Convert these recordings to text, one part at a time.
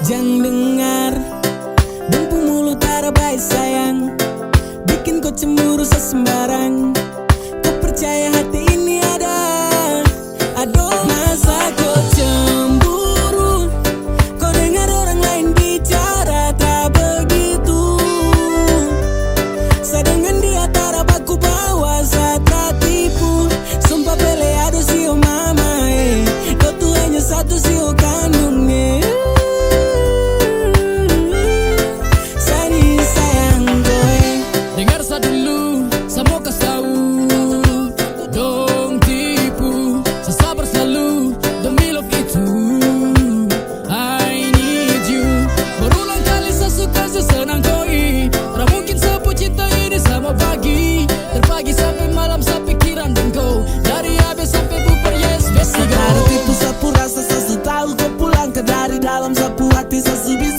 Jangan dengar dempu mulut tara baik sayang, bikin kau cemburu sesembarang. Kau percaya hati ini ada? Aduh, masa kau cemburu? Kau dengar orang lain bicara tak begitu. Saya dengan dia tara baku bawa saat tertipu. Sumpah pele aduh sio mama kau tuh hanya satu sio kandungnya.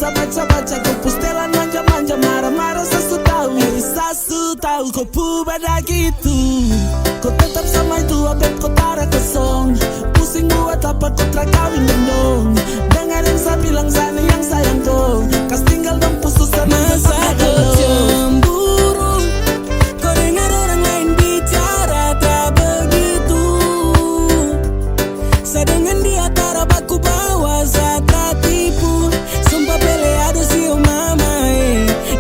Baca-baca kau pustelan manja-manja marah-marah sesu tahu. Sesu tahu kau pada gitu. Kau tetap sama itu abet kau tara kosong. Pusing buat apa kau terakawin dong. Dengar yang saya bilang sana yang sayang kau. Kas tinggal dan pusus sana. Masa kau cemburu? Kau dengar orang lain bicara tak begitu. Saya dengan dia tara baku bawa saat tertipu. Sumpah pele aduh sio mama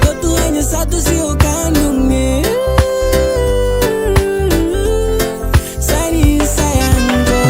kau tuh hanya satu sio kandungnya. Saya ini sayang kau.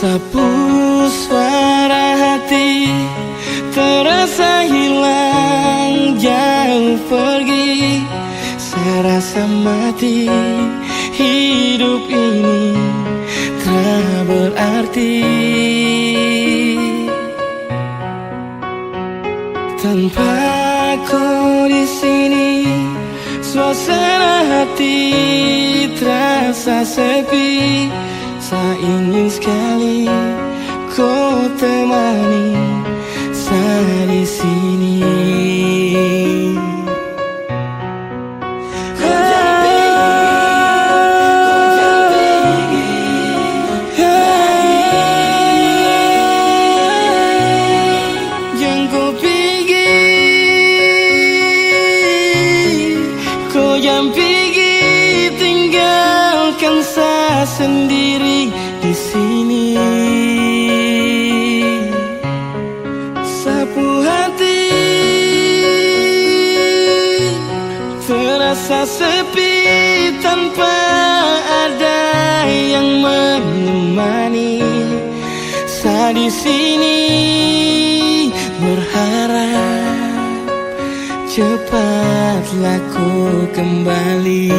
Sapu suara hati terasa hilang jauh pergi. Saya rasa mati, hidup ini tak berarti tanpa kau di sini. Suasana hati terasa sepi. Saya ingin sekali kau temani saya di sini. Jangan kau pergi, kau jangan pergi, tinggalkan saya sendiri di sini. Sapu hati terasa sepi tanpa ada yang menemani. Saya di sini berharap cepatlah kau kembali.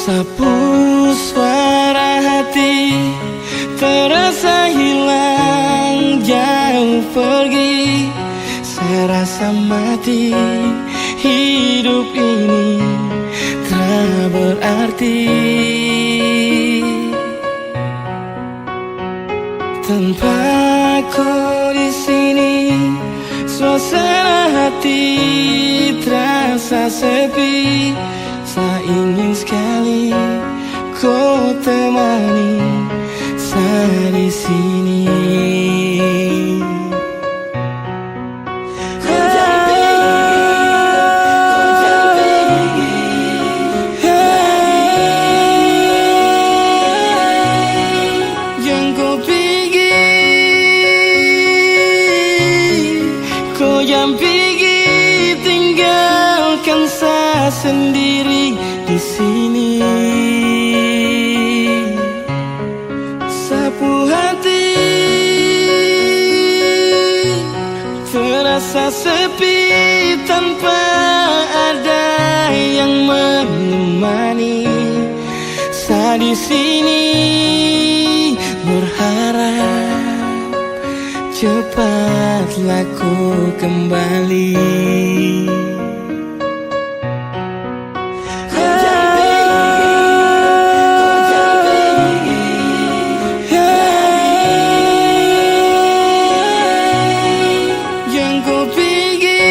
Sapu suara hati terasa hilang jauh pergi. Saya rasa mati, hidup ini tak berarti tanpa hati terasa sepi, saya ingin sekali kau temani saya di sini. Jangan pergi, tinggalkan saya sendiri di sini. Sapu hati terasa sepi tanpa ada yang menemani. Saya di sini berharap cepatlah kau kembali. Jangan kau pergi,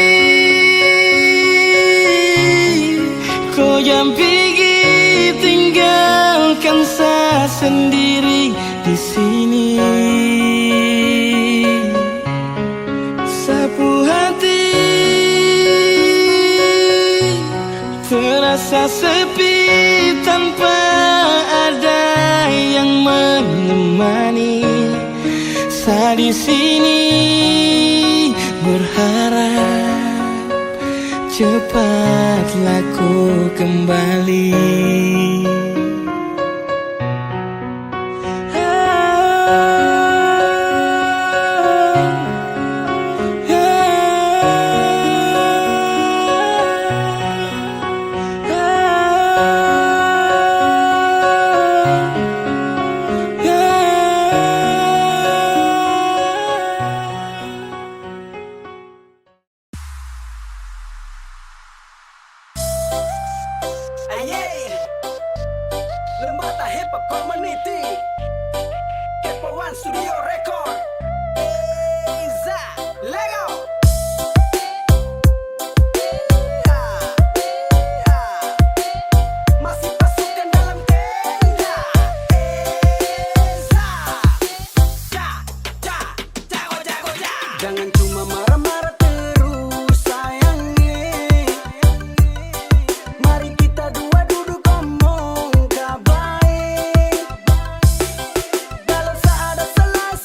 kau jangan pergi, tinggalkan saya sendiri di sini. Sapu hati terasa sepi tanpa ada yang menemani. Saya di sini berharap cepatlah kau kembali. Lembata Hip Hop Community, Kepo One Studio Record, Iza, Lego. Masih pasukan dalam tenda, Iza, jago. Jangan cuma marah-marah terus sayangnya. Mari kita dua duduk ngomong kabaik. Kalau ada salah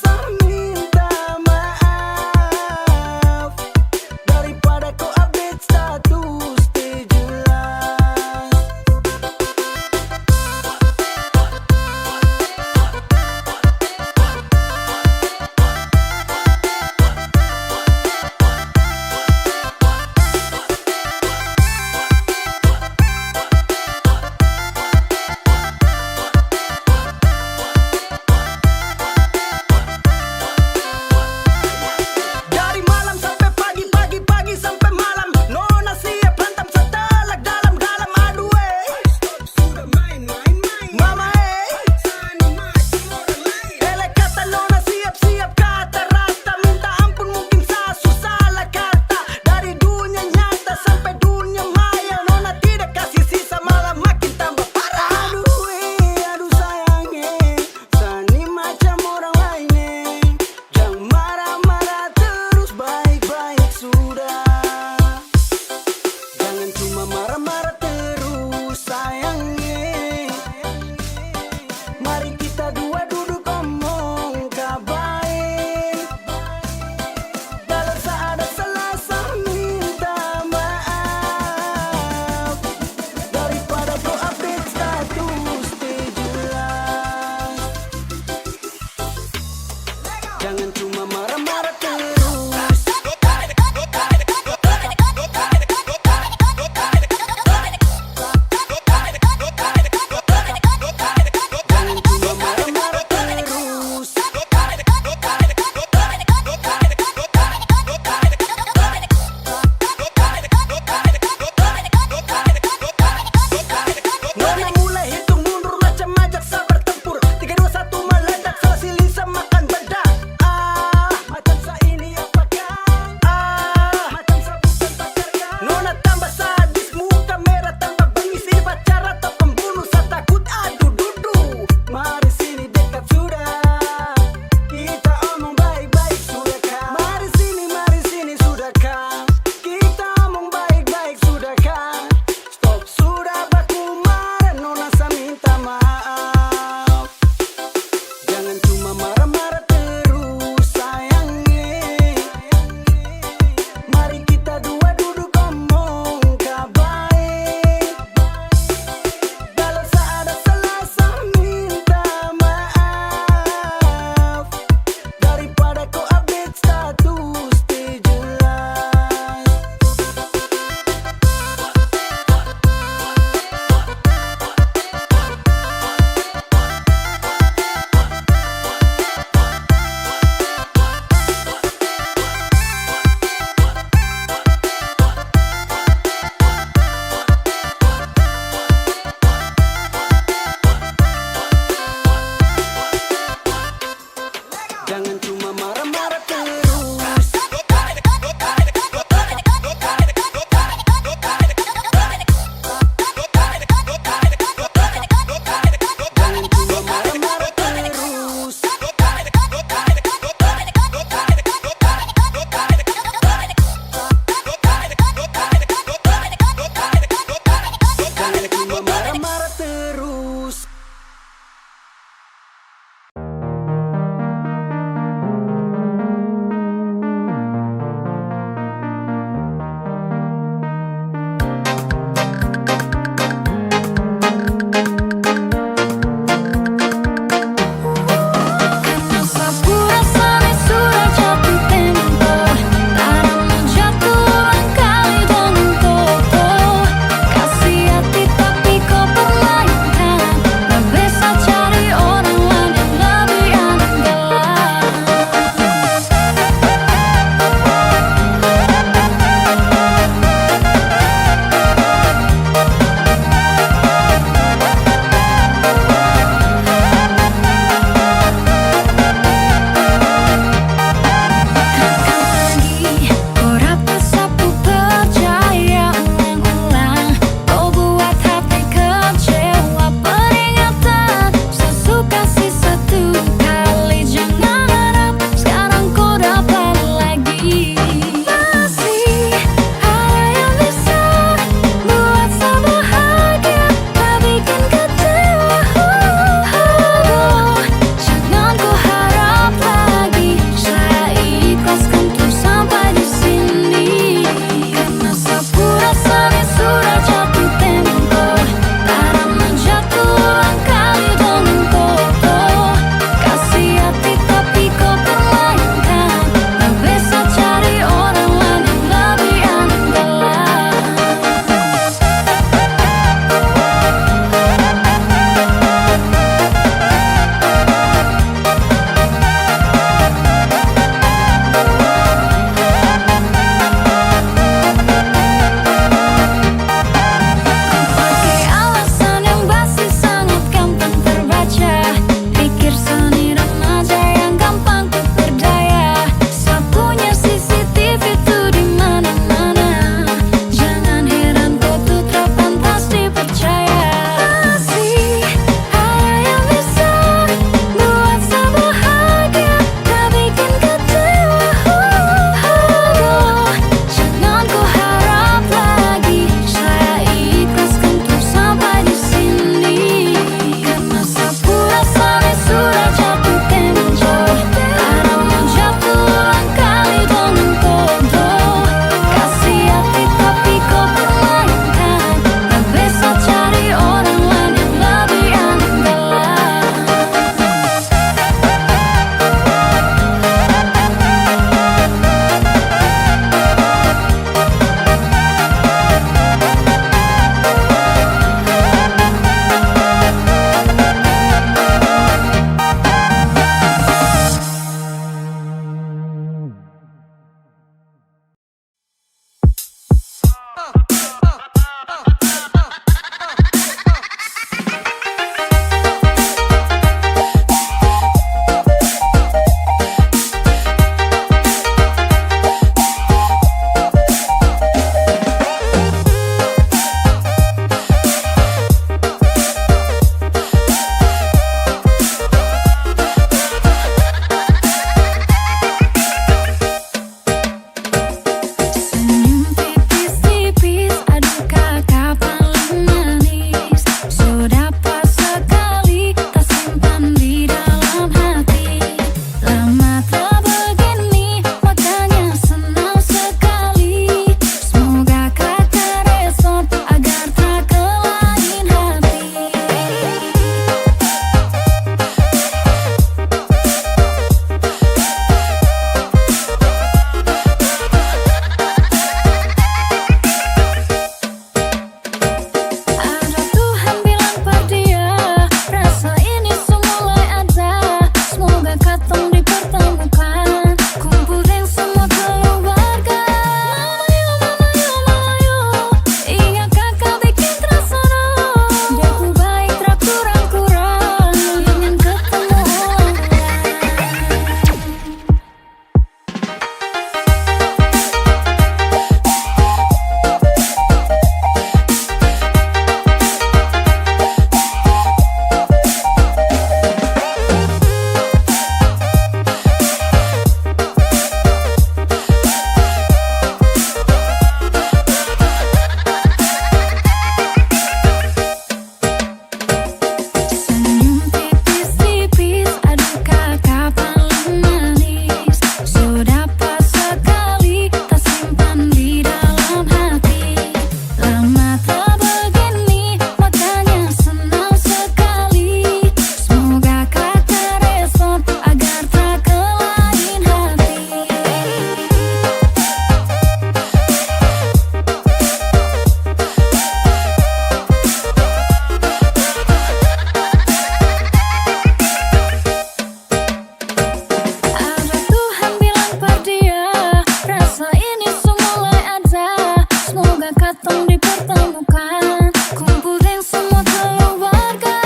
katong dipertemukan, kumpulin semua keluarga.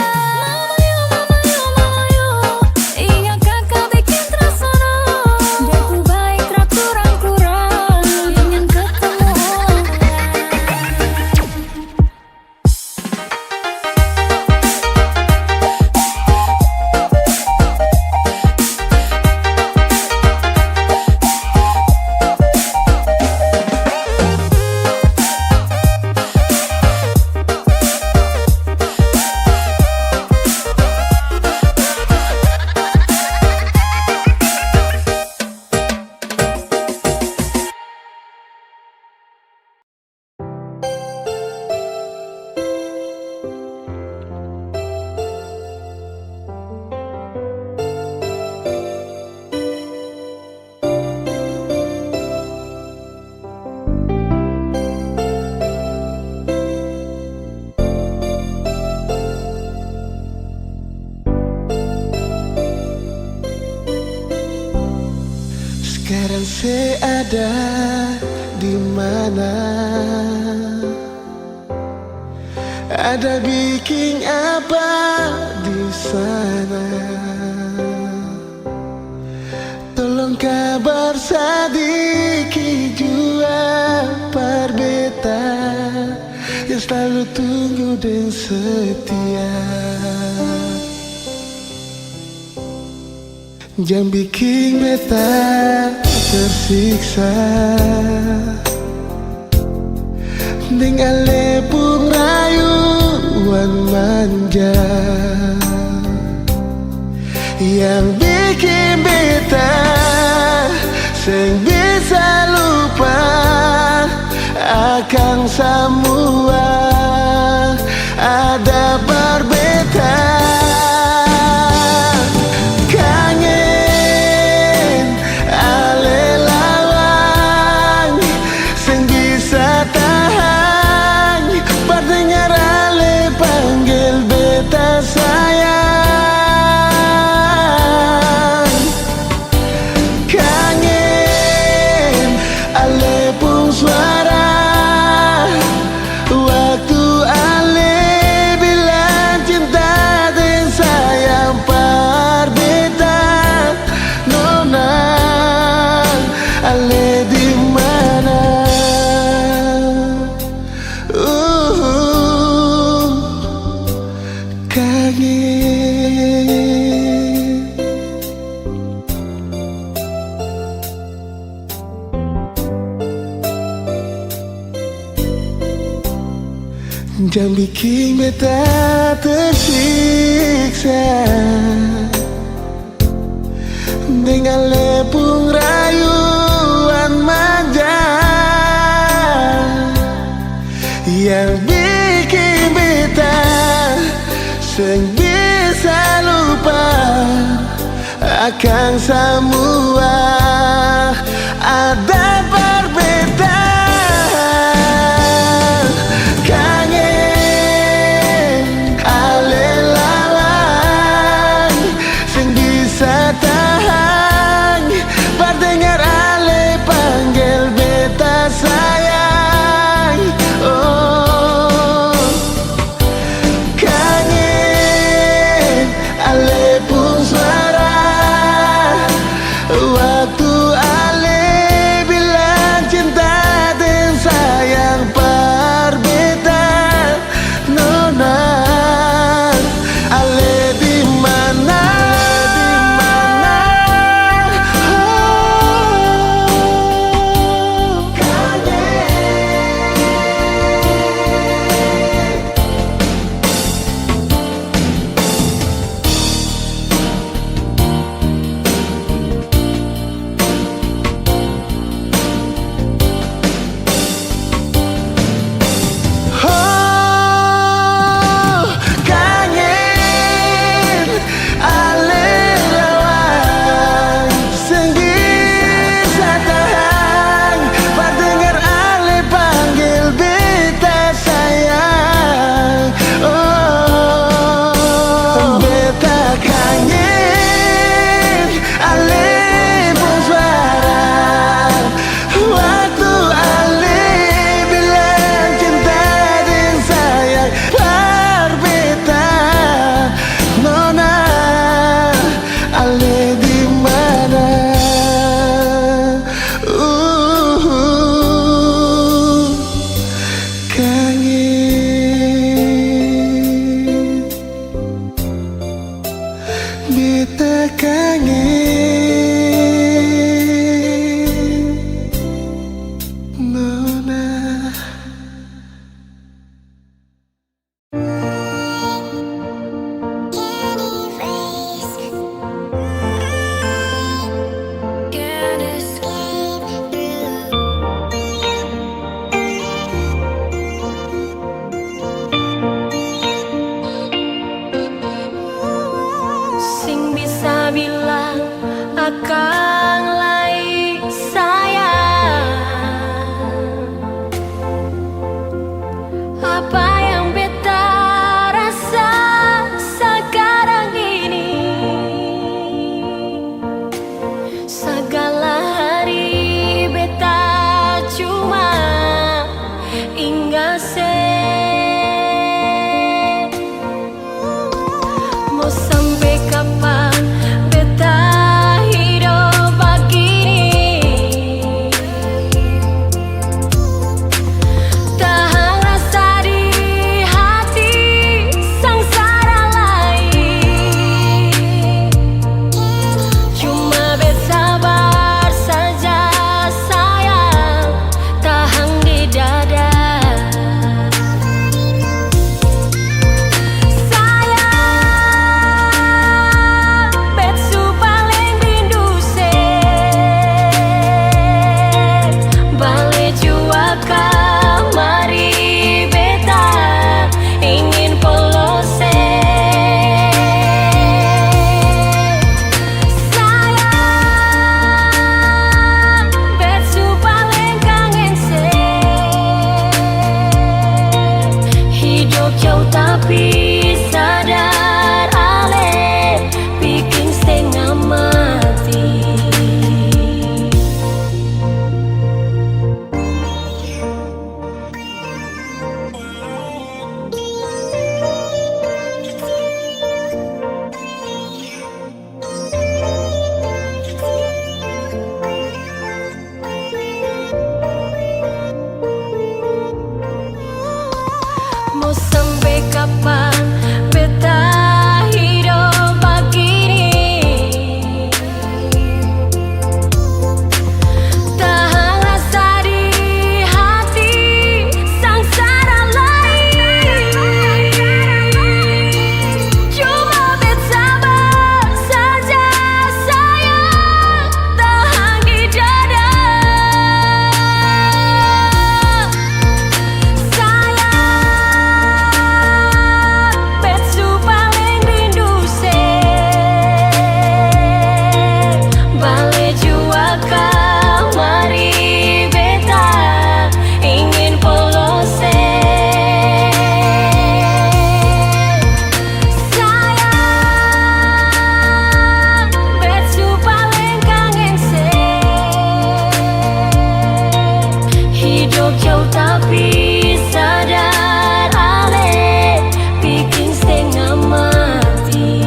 Mama yo, ingat kakak bikin terasa. Deku baik kurang ingin ketemu Sekarang saya ada di mana? Ada bikin apa di sana? Tolong kabar sedikit jua perbeta yang selalu tunggu dan setia. Jangan bikin beta tersiksa dengan lepung rayuan manja yang bikin beta seng bisa lupa akan semua ada perbedaan. Jangan bikin beta tersiksa dengan lepung rayuan manja yang bikin beta seng bisa lupa akan semua ada perbedaan. Waktu ale bilang cinta tapi sadar ale bikin setengah mati. Mau sampai kapan beta hidup begini? Tahan rasa di hati sengsara lain. Cuma bersabar saja sayang, tahan di dada. Betsu paling rindu se balik jua kamari beta ingin polos se. Sayang, betsu paling kangen se. Hidup jauh tapi sadar ale bikin setengah mati.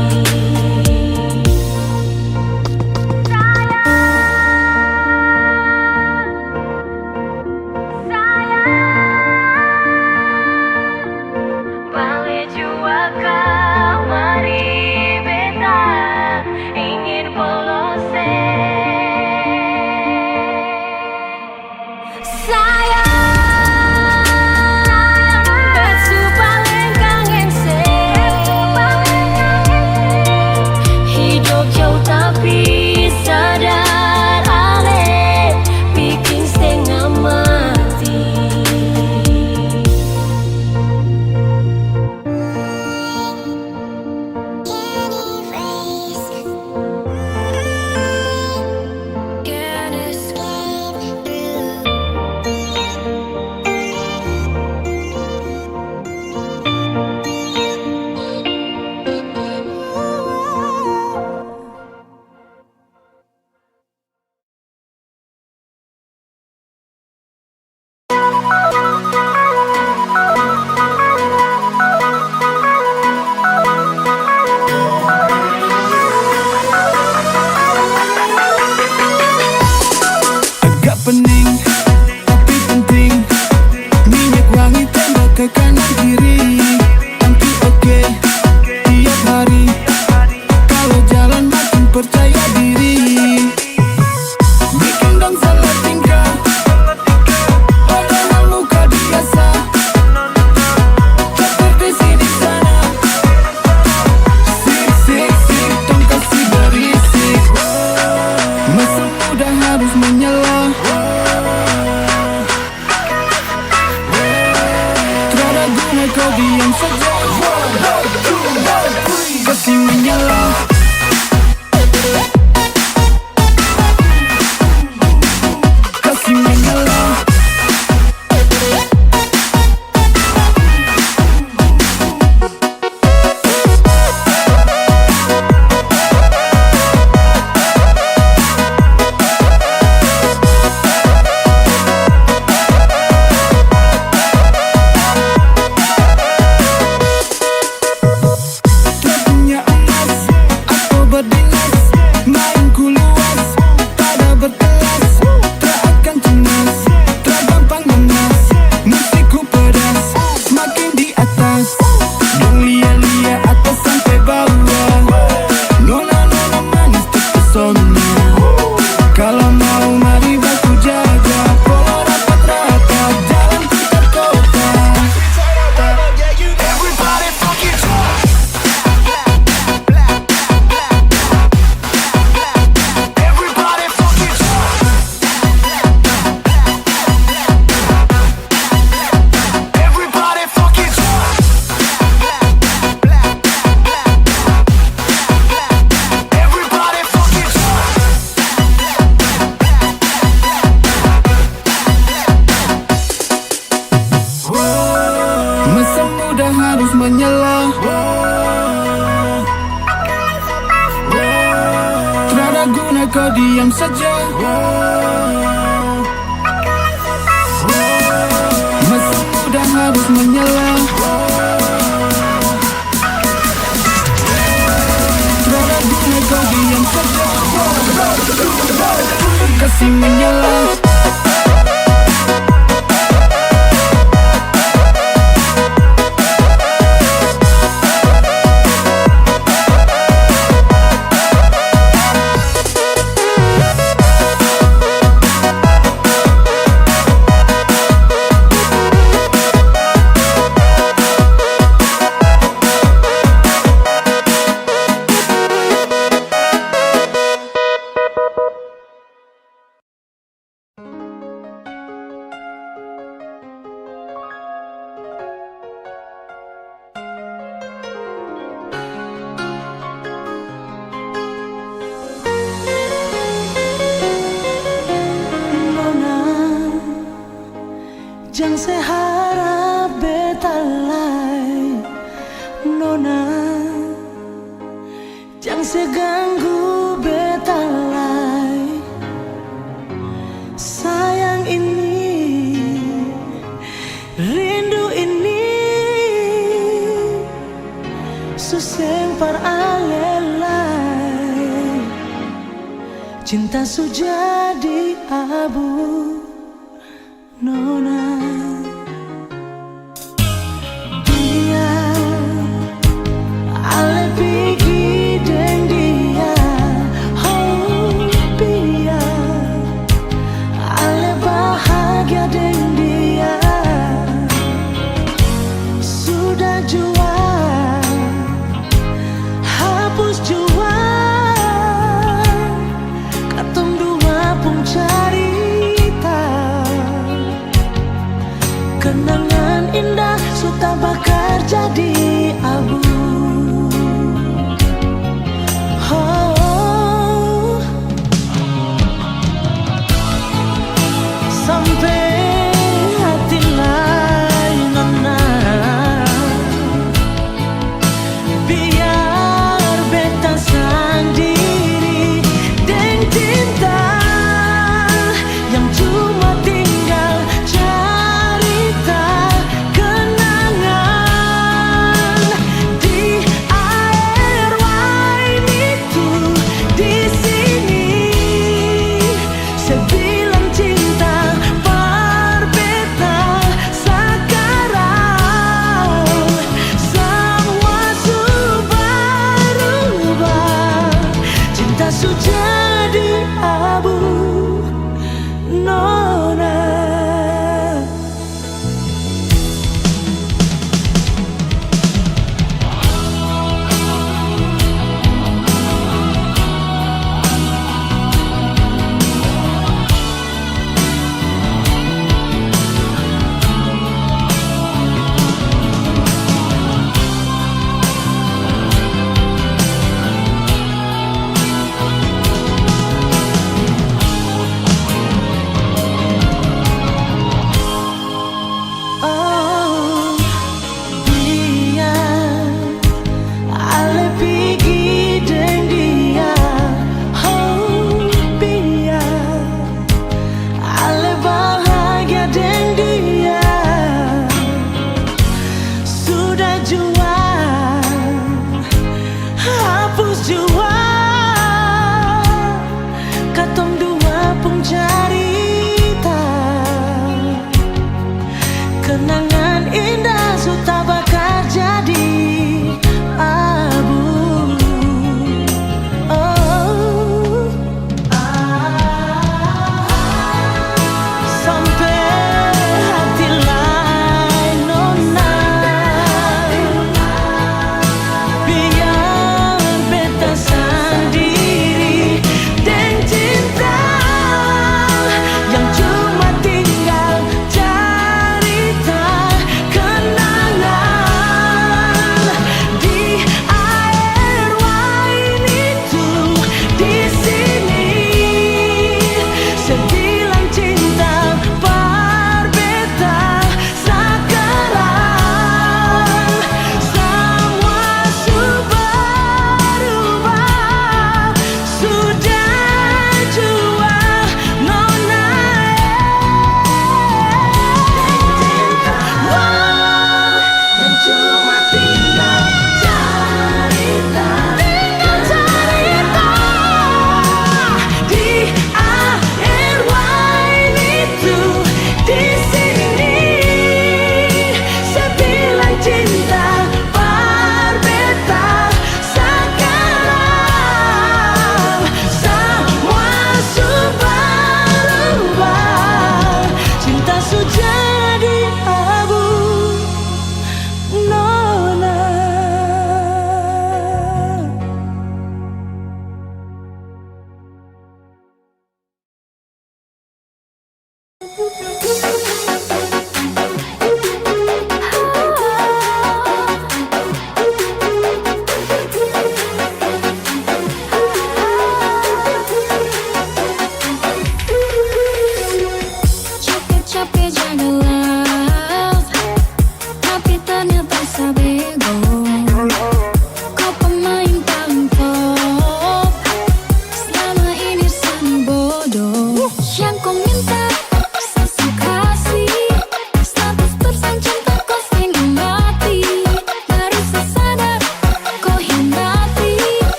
Balik jua kamari beta ingin polos se. Sayang, betsu paling kangen se. Hidup jauh tapi sadar ale bikin setengah mati. Can't escape Agak pening, tapi penting. Minyak wangi tembak ke kanan kiri. Nanti oke, tiap hari. Kalau jalan makin percaya diri. Bikin dong salah tingkah. Padahal luka biasa. Seperti sini sana. Sik, sik, sik, dong kasih berisik. Masa muda harus menyela. Tiada guna kau diam saja. Kasih menyela. Kasih menyela. Tak punya emas sudah harus menyela. Tiada guna kau diam saja. Masa sudah harus menyela. Tiada guna kau diam saja. Kasih menyela. Jang se harap betalai Nona, jang se ganggu betalai. Sayang ini, rindu ini, suseng par alelai. Cinta sujadi abu Nona, dia ale pergi deng dia, oh dia ale bahagia deng dia. Sudah jua hapus jua, katong dua pun carita. Kenangan indah sudah bakar jadi abu. Oh, sampai hati lain nona,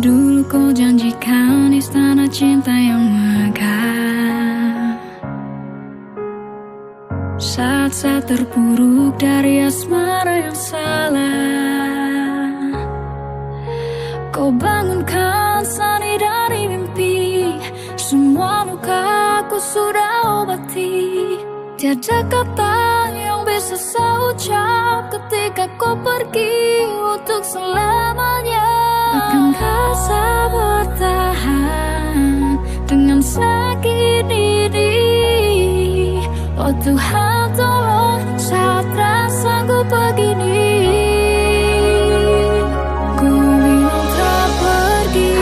Dulu kau janjikan istana cinta yang megah. Saat-saat terpuruk dari asmara yang salah, kau bangunkan sani dari mimpi. Semua luka aku sudah obati. Tiada kata yang bisa saya ucap ketika kau pergi untuk selamanya. Akankah saya bertahan dengan sakit ini? Oh Tuhan tolong, saat rasaku begini. Ku bilang tak pergi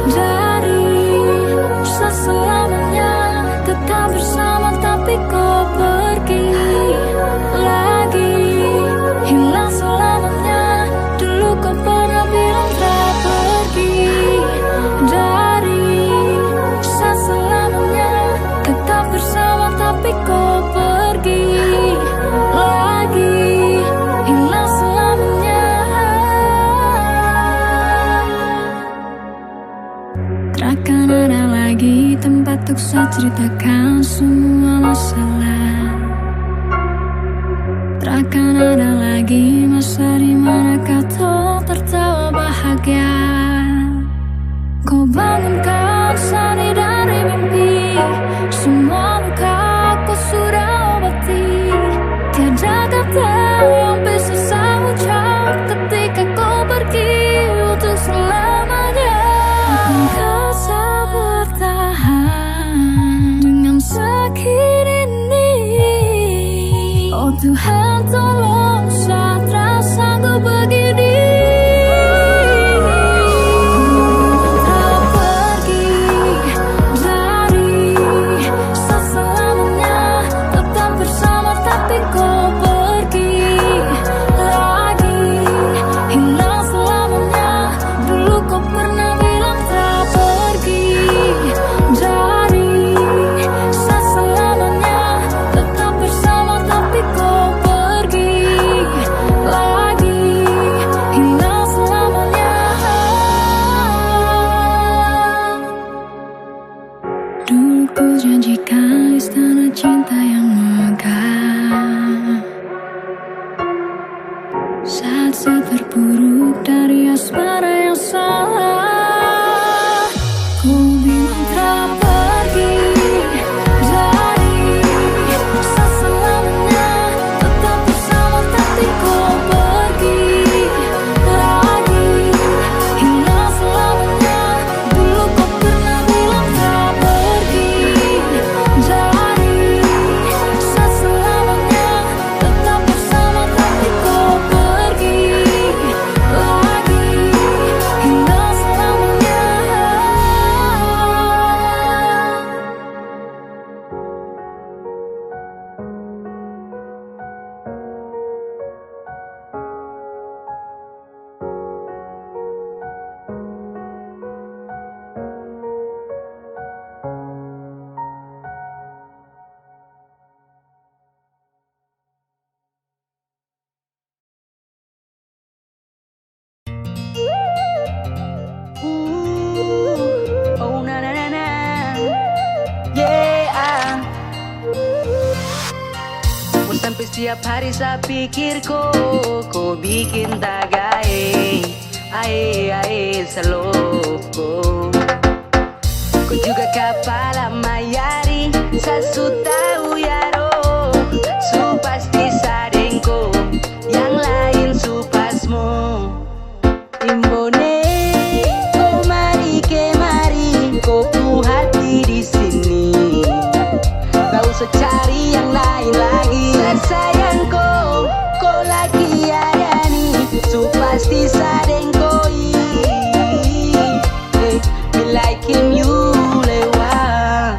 dari selamanya, tetap bersama tapi kau pergi lagi, hilang selamanya. Dulu kau pernah bilang tak pergi dari selamanya, tetap bersama tapi kau pergi lagi, hilang selamanya. Takkan ada lagi tempat untuk saya ceritakan semua masalah. Takkan ada lagi masa di mana kau tertawa bahagia. Kau bangunkan sani dari mimpi. Semua luka aku sudah obati. Tiada kata yang bisa saya ucap ketika kau pergi untuk selamanya. Akankah saya bertahan dengan sakit ini? Oh Tuhan tolong, saat rasaku begini. Tak pergi dari selamanya, tetap bersama tapi kau pergi lagi, hilang selamanya. Dulu kau pernah bilang tak pergi dari selamanya, tetap bersama tapi kau pergi lagi, hilang selamanya. Dulu ku janjikan istana cinta yang megah. Saat-saat terpuruk dari asmara yang salah, ku bilang tak pergi dari selamanya, tetap bersama tapi kau pergi lagi, hilang selamanya. Dulu kau pernah bilang tak pergi dari selamanya, tetap bersama tapi kau pergi lagi, hilang selamanya. Oh na na na na, yeah. Oh sampai setiap hari saya pikir kau bikin tagai, ae selalu kau juga kepala mayari, saya tahu ya roh, su pasti sadengko, yang lain su pasmo. Imbone, oh mari kemari, kau ku hati di sini. Tak usah cari yang lain lagi. Sayang kau lagi ada nih, su pasti sadengkoi. Me like him you lewat.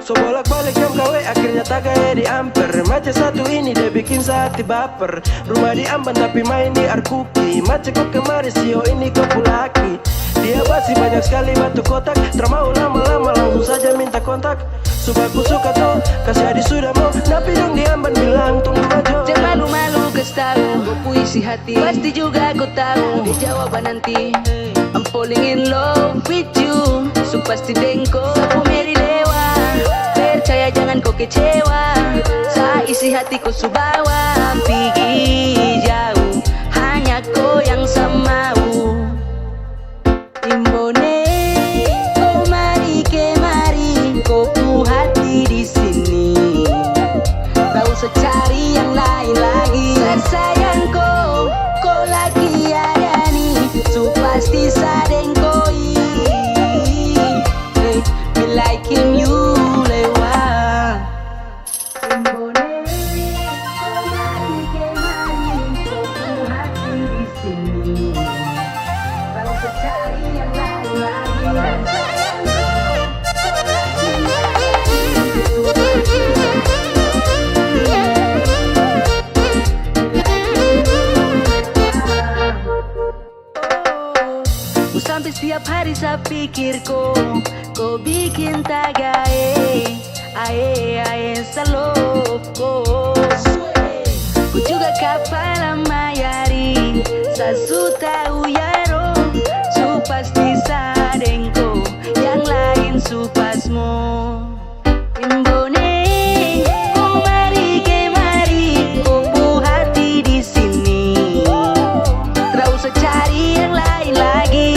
So bolak-balik jam KW akhirnya tagay. di Amper. Macam satu ini dia bikin hati baper. Rumah di Amban tapi main di Arkuki. Macam kau kemari sio ini kau pulaki. Dia masih banyak sekali batu kotak. Termau lama-lama langsung saja minta kontak. Supaya aku suka tuh, kasih adik sudah mau. Tapi dong di Amban bilang tunggu aja. Jangan malu-malu kasih tahu puisi hati. Pasti juga aku tahu di jawaban nanti. I'm falling in love with you. So pasti dengko sapu meri dewa. Percaya jangan kau kecewa. Sa isi hatiku subawa. Pergi jauh, hanya kau yang sama. Imbone, oh mari kemari, kau ku hati di sini. Tak usah cari yang lain lagi. Sayangku, kau lagi ada nih. So pasti sadeng koi. Me like him you lewat. Imbone, kau mari kemari, kau ku hati di sini. Tak usah cari yang lain lagi. Sampai setiap hari saya pikir kau bikin tagae, ae salop ko. Ku juga kapal mayari, sasu tahu yaro, su pasti sadengko, yang lain su pasmo. Imbone, kau mari kemari, kau pu hati di sini. Tak usah cari yang lain lagi.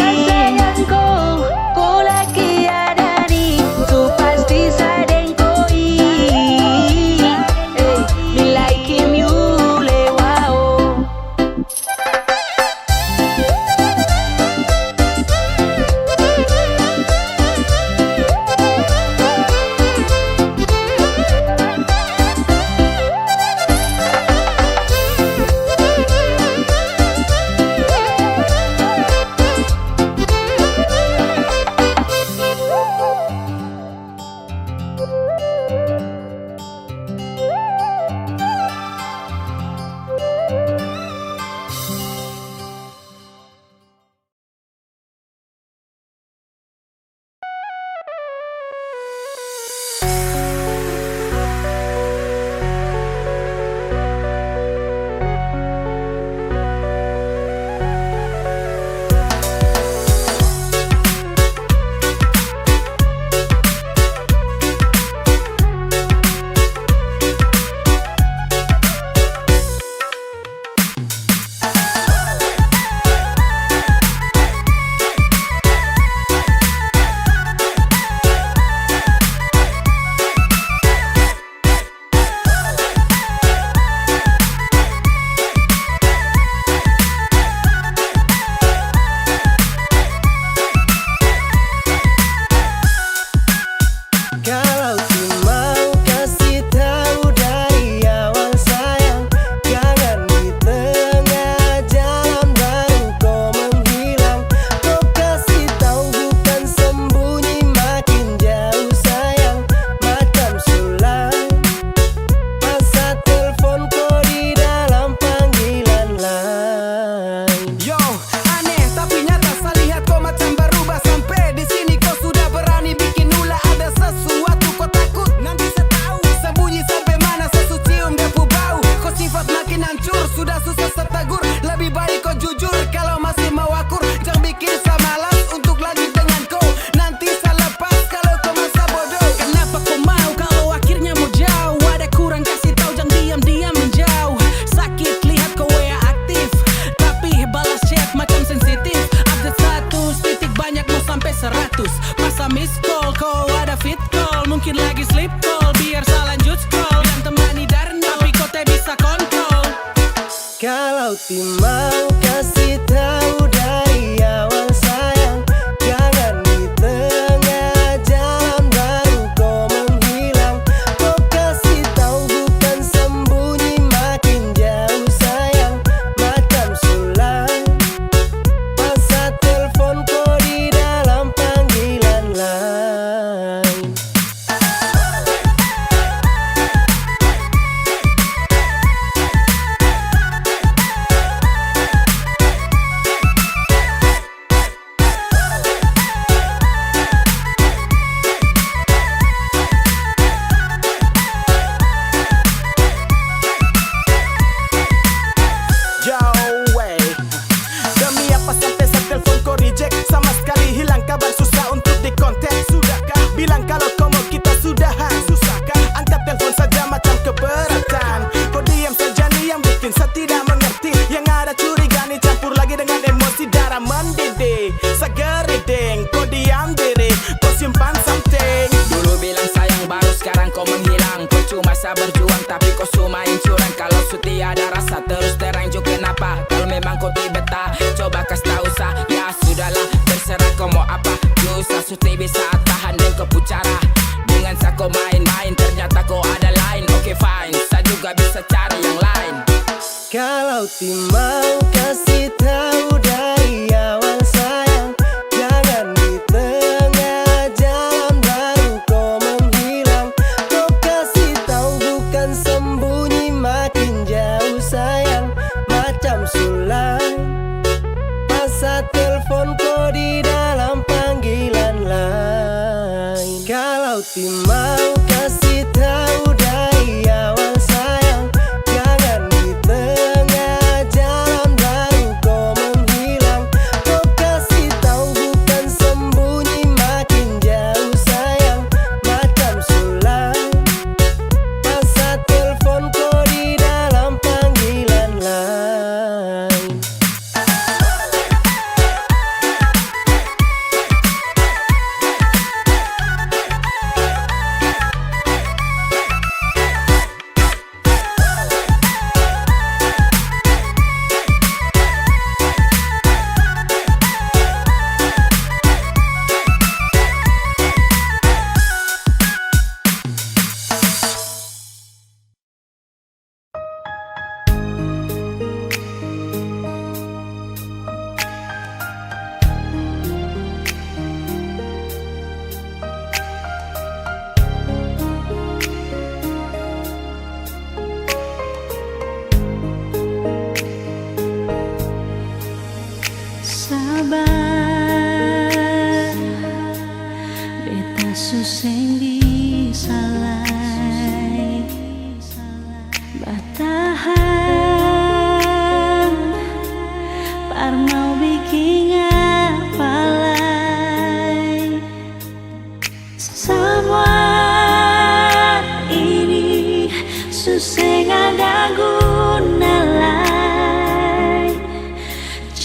Timau kasih tahu dari awal sayang, jangan di tengah jalan baru kau menghilang. Kau kasih tahu bukan sembunyi makin jauh sayang, macam sulam masa telepon kau di dalam panggilan lain. terserah kau mau apa. Susah suti bisa tahan dan kau pucara. Dengan sako main-main ternyata kau ada lain. Oke fine, saya juga bisa cari yang lain. Kalau mau kasih tahu dari awal sayang, jangan di tengah jalan baru kau menghilang. Kau kasih tahu bukan sembunyi, makin jauh sayang, macam sulai. Masa telepon kau di dalam panggilan lain. Kalau mau kasih tahu dari awal sayang, jangan di tengah jalan baru kau menghilang. Kau kasih tahu bukan sembunyi, makin jauh sayang, macam sulai. Masa telepon kau di dalam panggilan lain. Sabar, beta suseng disalai, batahan, par mau bikin apalai. Semua ini suseng ada guna lain.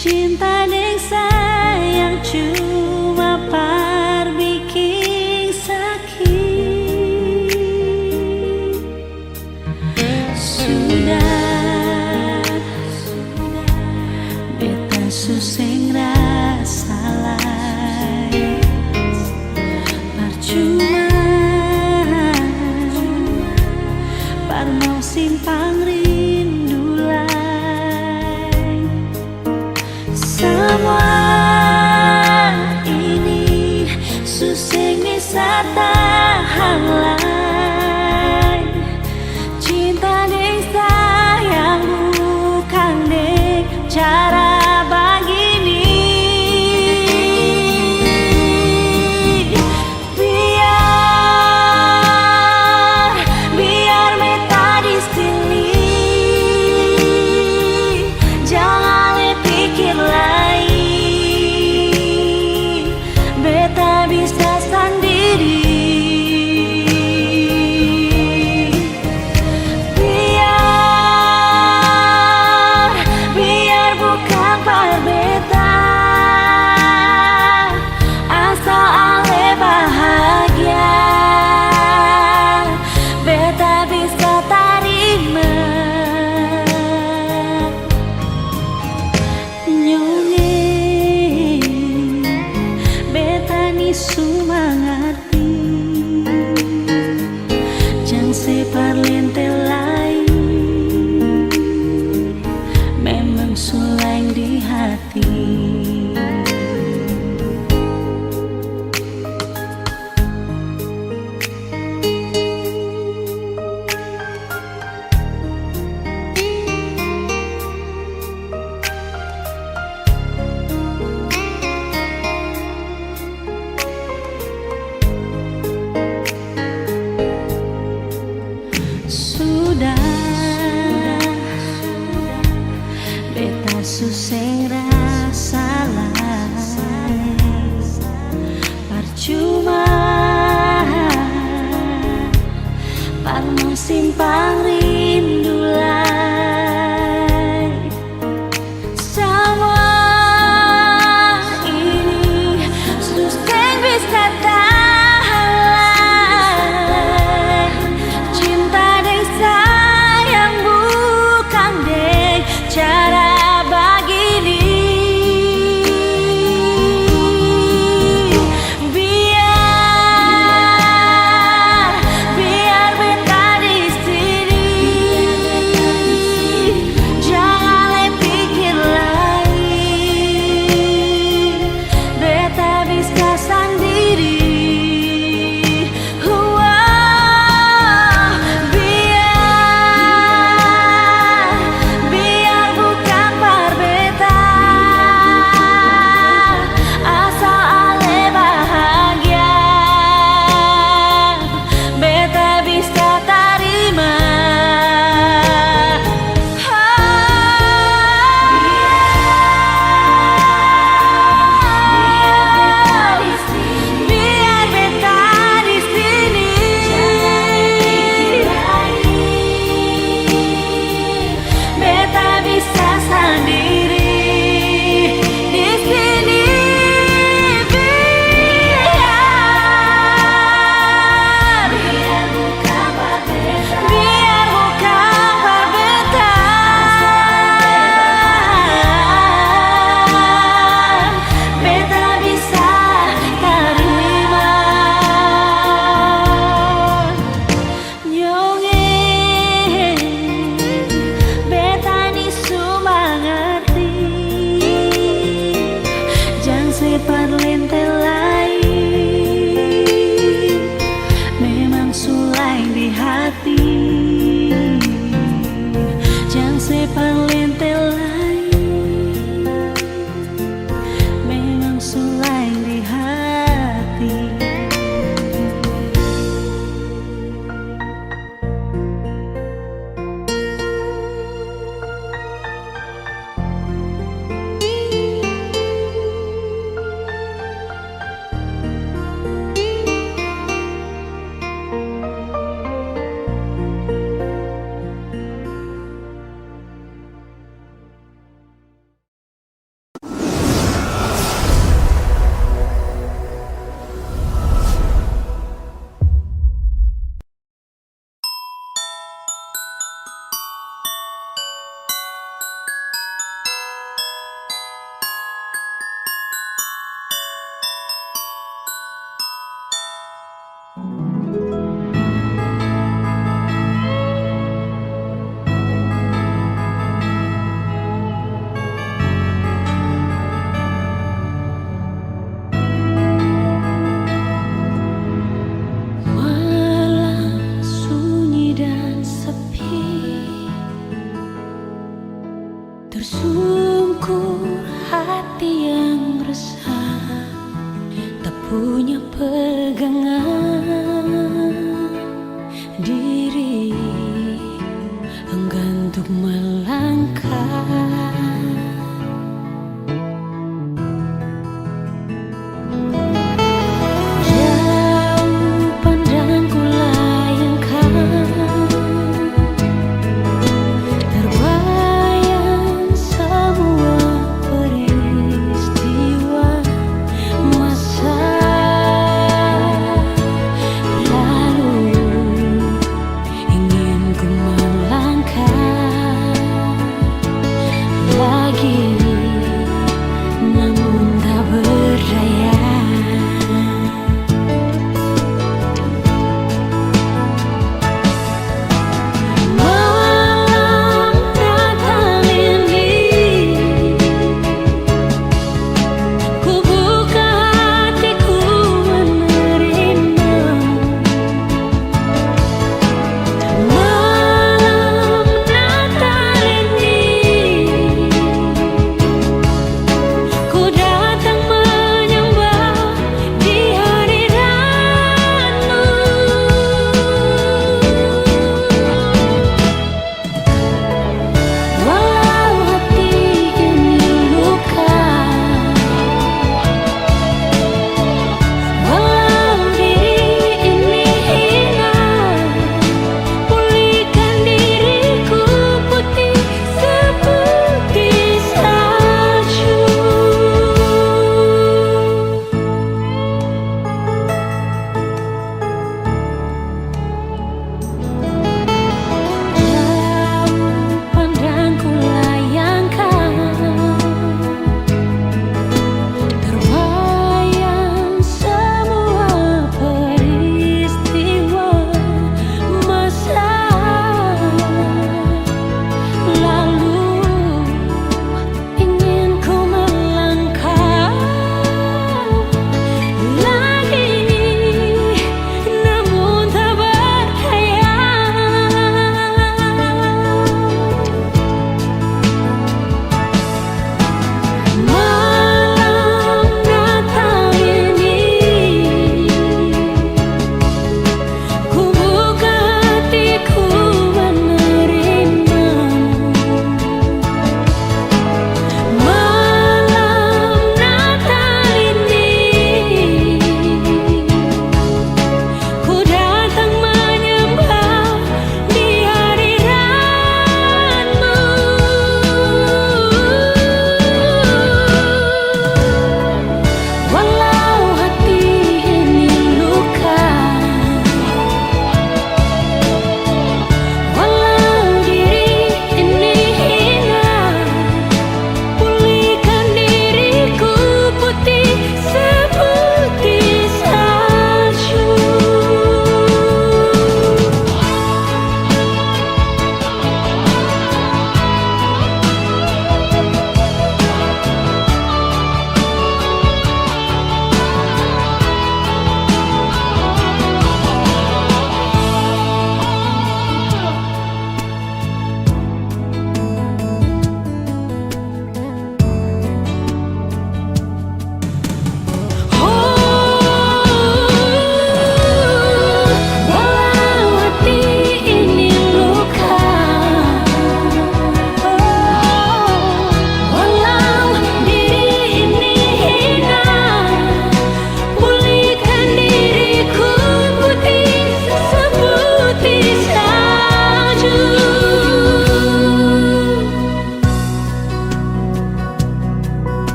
Cinta deng sayang cuma par bikin sakit. Sudah beta suseng rasa lain, percuma par mau simpang rindu lain. Semua ini suseng bisa tahan lain. Cinta deng sayang bukan deng cara begini. Biar beta di sini, jangan pikir lain. Beta bisa sendiri. Biar bukan par beta, asal ale bahagia. Beta bisa terima. Nyonge beta ni sumangati, jang separ lente lain, memang suleng di hati. Sudah beta suseng rasa lain, percuma par mau simpang rindu lain. Semua ini suseng bisa tahan.